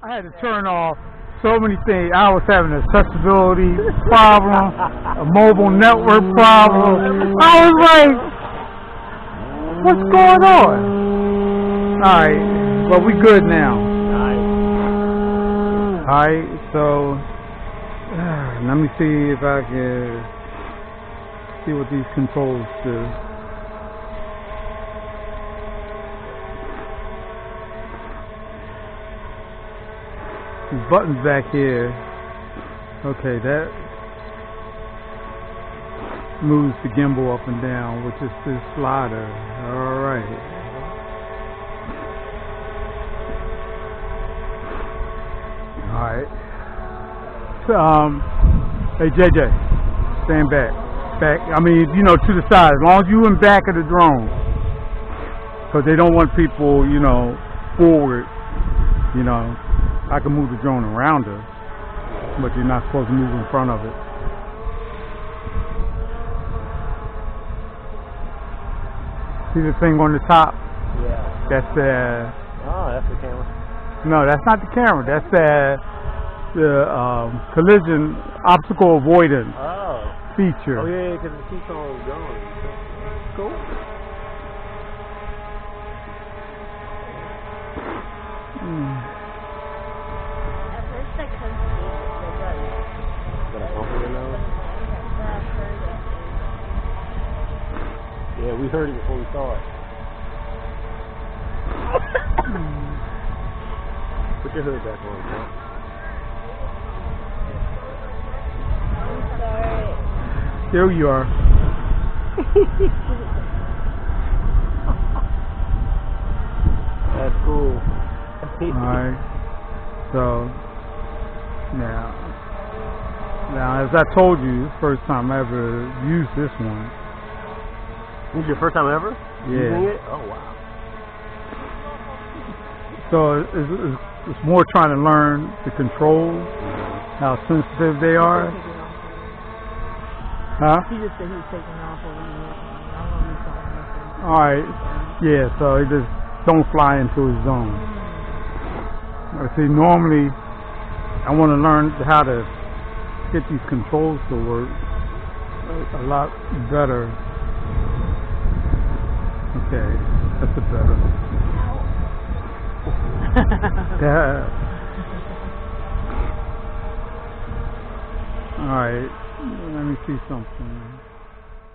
I had to turn off so many things. I was having an accessibility problem, a mobile network problem. I was like, what's going on? Alright, but we good now. Alright, so let me see if I can see what these controls do. These buttons back here. Okay, that moves the gimbal up and down, which is this slider. Alright. Alright. Hey JJ, stand back. Back, I mean, you know, to the side. As long as you in back of the drone. Because they don't want people, you know, forward. You know, I can move the drone around her, but you're not supposed to move in front of it. See the thing on the top? Yeah. That's the... Oh, that's the camera. No, that's not the camera. That's the collision obstacle avoidance feature. Oh yeah, because it keeps on going. Cool. At first I couldn't see it, Got a bump in your nose? Yeah, we heard it before we saw it. Put your hood back on, bro. I'm sorry. Here you are. That's cool. Alright. So now as I told you, this is the first time I ever used this one. This is your first time ever using it? Oh wow. So it's more trying to learn the controls, how sensitive they are. Huh? He just said he was taking off over here. I don't know if he's talking. Alright. Yeah, so he just don't fly into his zone. See, normally I want to learn how to get these controls to work a lot better. Okay, that's a better. Yeah. Alright, let me see something.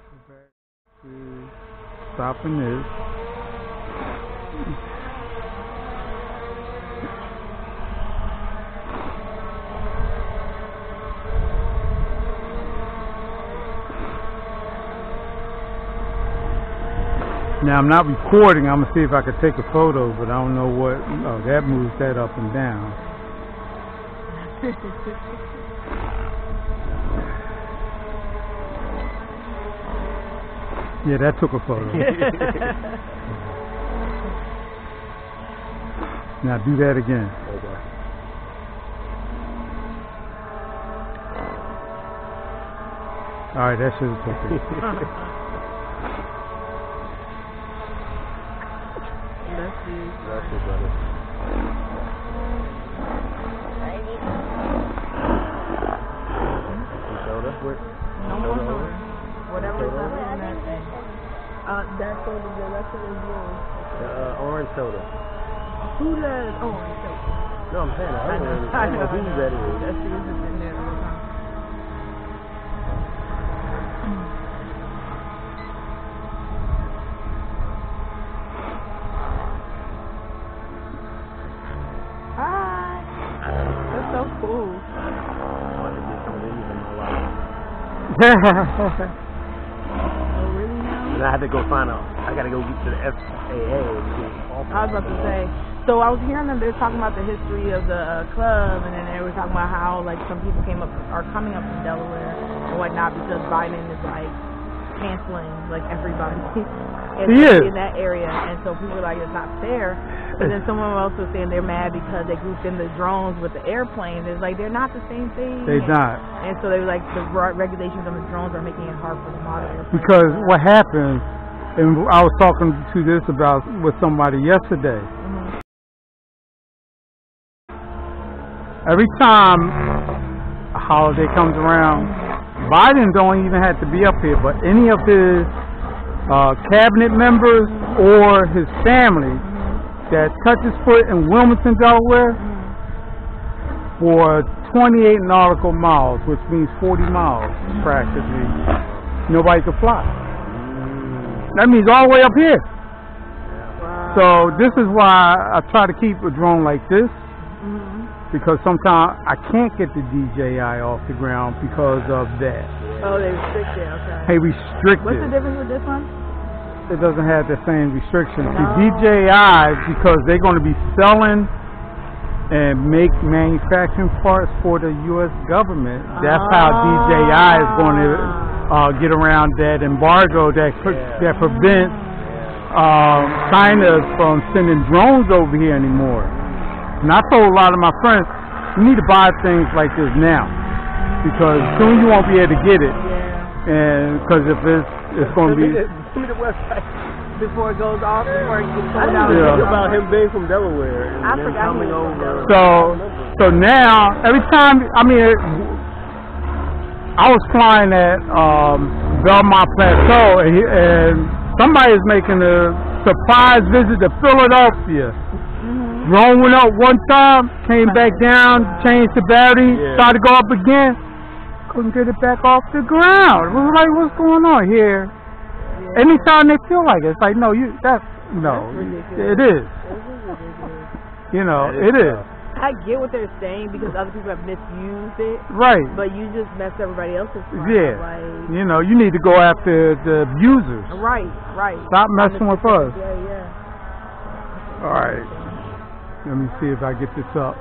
Go back to stopping this. Now I'm not recording, I'm going to see if I can take a photo, but I don't know what, oh, that moves that up and down. Yeah, that took a photo. Now do that again. Okay. Alright, that should have took it. That's you. That's your brother. Some soda? No more soda. Whatever's left in that thing. That soda, the rest of it is yours. Orange soda. Who does orange soda? No, I'm saying I know who's that is. That shit is just in there all the time. Hi. That's so cool. I want to get some of these in my life. Oh, really now? And I had to go find out. I got to go get to the FAA. I was about to say. So I was hearing them. They were talking about the history of the club, and then they were talking about how like some people are coming up from Delaware and whatnot because Biden is like canceling like everybody in that area, and so people are like it's not fair. But then someone else was saying they're mad because they grouped in the drones with the airplanes. It's like they're not the same thing. They're not. And so they were like the regulations on the drones are making it hard for the model airplanes. Because what happens, and I was talking to this about with somebody yesterday. every time a holiday comes around, Biden don't even have to be up here, but any of his cabinet members or his family that touches foot in Wilmington, Delaware, for 28 nautical miles, which means 40 miles practically, nobody could fly. That means all the way up here. Wow. So this is why I try to keep a drone like this, because sometimes I can't get the DJI off the ground because of that. Oh, they restricted, okay. Hey, restricted. What's the difference with this one? It doesn't have the same restrictions. The DJI, because they're going to be selling and make manufacturing parts for the U.S. government. That's how DJI is going to get around that embargo that prevents China from sending drones over here anymore. And I told a lot of my friends, you need to buy things like this now, because soon you won't be able to get it. And because if it's going to be. Give me the website. Before it goes off, before it gets sold out. Think about him being from Delaware and I then forgot coming he was over. So now, every time, I was flying at Belmont Plateau, and somebody is making a surprise visit to Philadelphia. Drone went up one time, came back down, changed the battery, started to go up again. Couldn't get it back off the ground. It was like, what's going on here? Anytime they feel like it, it's like, no, it is. You know, it is. I get what they're saying because other people have misused it. Right. But you just messed everybody else's fun. Yeah. Like, you know, you need to go after the abusers. Right. Stop messing with us. Yeah. All right. Let me see if I get this up.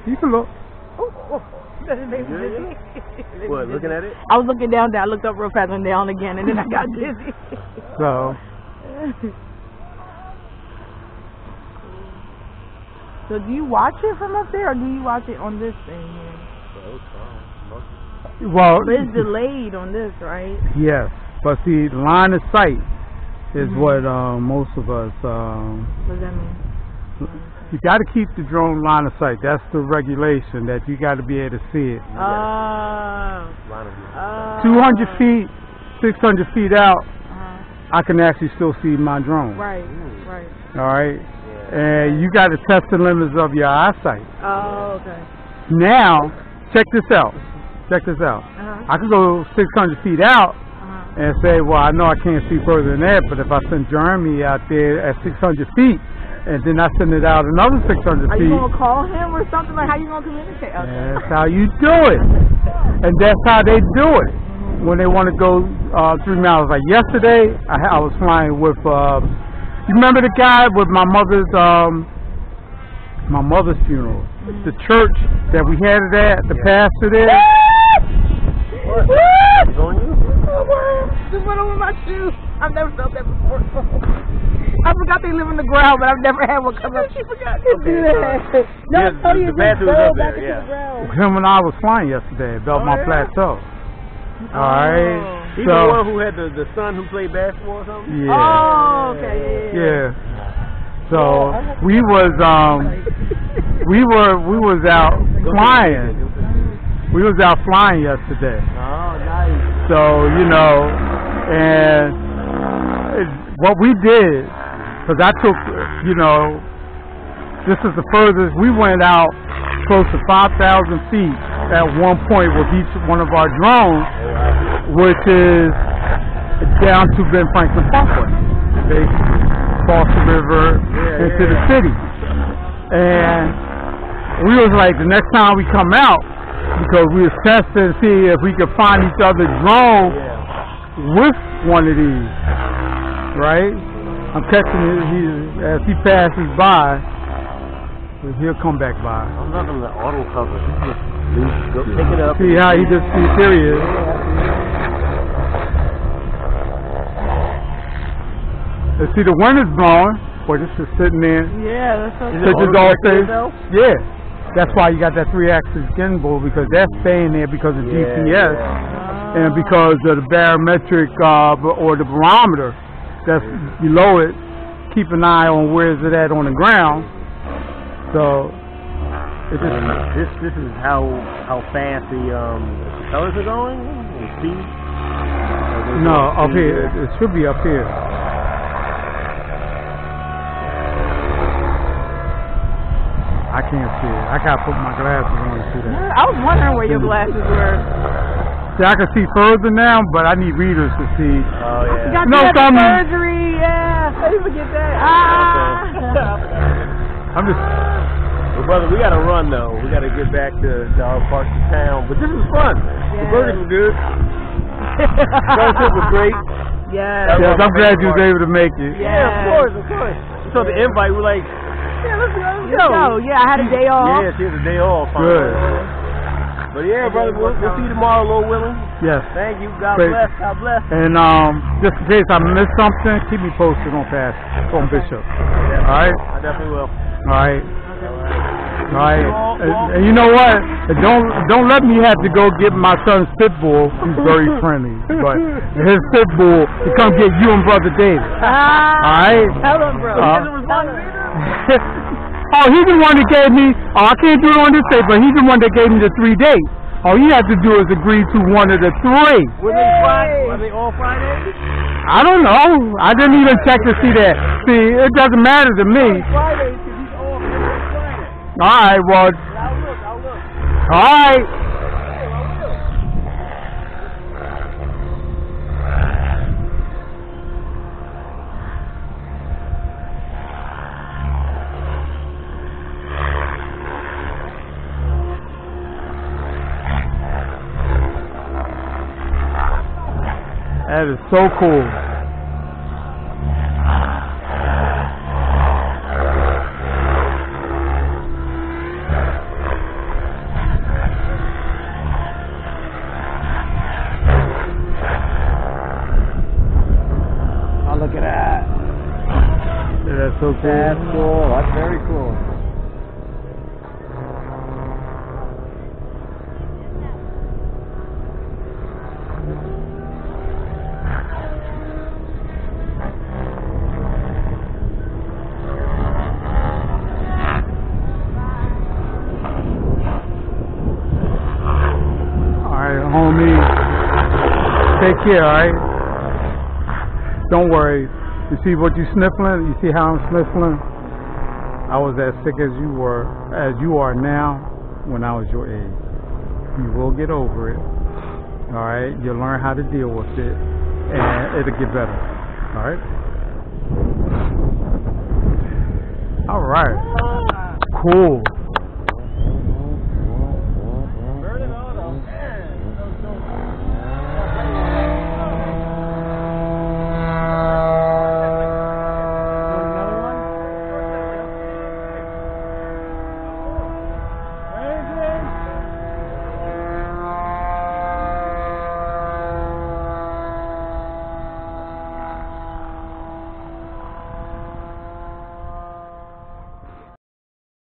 You can look. What, looking at it? I was looking down there. I looked up real fast and down again, and then I got dizzy. So do you watch it from up there, or do you watch it on this thing here? Well, but it's delayed on this, right? Yes, but see, line of sight is what most of us. What does that mean? You got to keep the drone line of sight. That's the regulation, that you got to be able to see it. 200 feet, 600 feet out, I can actually still see my drone. Right. All right? And you got to test the limits of your eyesight. Oh, okay. Now, check this out. I could go 600 feet out and say, well, I know I can't see further than that, but if I send Jeremy out there at 600 feet, and then I send it out another 600 feet. Are you going to call him or something? Like, how you going to communicate? Okay. That's how you do it. And that's how they do it when they want to go 3 miles. Like yesterday, I was flying with, you remember the guy with my mother's funeral? The church that we had it at, the pastor there. What? On you? Just went over my shoes. I've never felt that before. I forgot they live in the ground, but I've never had one come up. She forgot to do that. No, the bathroom was up there, Him and I was flying yesterday at Belmont Plateau. Alright. He's the one who had the son who played basketball or something? Yeah. Oh, okay. Yeah. So we was out flying. We was out flying yesterday. Oh, nice. So, you know, and what we did, because I took, you know, this is the furthest, we went out close to 5,000 feet at one point with each one of our drones, which is down to Ben Franklin Parkway. They cross the river into the city. And we was like, the next time we come out, because we was testing to see if we could find each other's drone with one of these, right? I'm catching it as he passes by, he'll come back by. I'm not on the auto cover. Just go pick it up. See how he just sees serious. And see, the wind is blowing. Boy, this is sitting there. Yeah, that's so cool. Yeah. That's why you got that 3-axis gimbal, because that's staying there because of GPS and because of the barometric or the barometer that's below it keep an eye on where is it at on the ground. So it just this is how fast the propellers are going. The speed. no up here. It should be up here. I can't see it. I gotta put my glasses on to see that. I was wondering where your glasses were. See, I can see further now, but I need readers to see. Oh yeah. You got No, the surgery, yeah. I didn't forget that. I'm just. Well, brother, we gotta run though. We gotta get back to our parts of town. But this is fun. The burgers were good. Fellowship was great. Yes. Yes, I'm glad you was able to make it. Yeah, of course. We saw the invite. We're like, yeah, let's go. Yeah, I had a day off. Yeah, she had a day off. Good. But yeah, brother, we'll see you tomorrow, Lord willing. Yes. Thank you. God Great. bless. God bless. And just in case I missed something, keep me posted on Bishop. Yeah, All right. I definitely will. All right. All right. And you know what? Don't let me have to go get my son's pit bull. He's very friendly, but his pit bull to come get you and Brother David. All right. Tell him, bro. Oh, he's the one that gave me. Oh, I can't do it on this day, but he's the one that gave me the 3 dates. All you have to do is agree to one of the 3. Were they Friday? Were they all Fridays? I don't know. I didn't even check to see that. See, it doesn't matter to me. Fridays, because he's off every Friday. All right, well. I'll look. All right. That is so cool. Oh, look at that. Yeah, that's so cool. That's cool. That's very cool. Homie, take care, alright? Don't worry. You see what you sniffling? You see how I'm sniffling? I was as sick as you are now when I was your age. You will get over it. Alright? You'll learn how to deal with it and it'll get better. Alright? Alright. Cool.